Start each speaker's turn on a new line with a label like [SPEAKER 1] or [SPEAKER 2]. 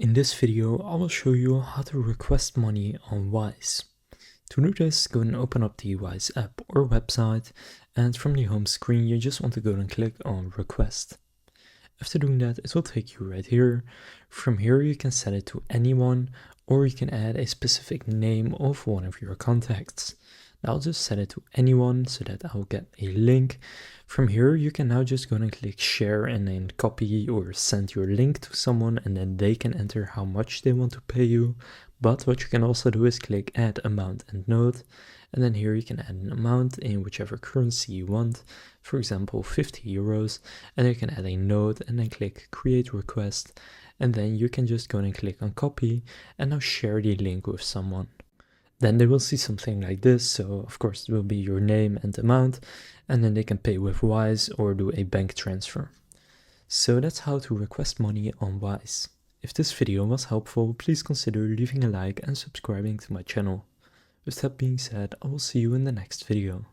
[SPEAKER 1] In this video, I will show you how to request money on Wise. To do this, go and open up the Wise app or website, and from the home screen you just want to go and click on request. After doing that, it will take you right here. From here you can set it to anyone, or you can add a specific name of one of your contacts. I'll just set it to anyone so that I'll get a link. From here you can now just go and click share and then copy or send your link to someone, and then they can enter how much they want to pay you. But what you can also do is click add amount and note, and then here you can add an amount in whichever currency you want, for example 50 euros, and you can add a note and then click create request, and then you can just go and click on copy and now share the link with someone. Then they will see something like this, so of course it will be your name and amount, and then they can pay with Wise or do a bank transfer. So that's how to request money on Wise. If this video was helpful, please consider leaving a like and subscribing to my channel. With that being said, I will see you in the next video.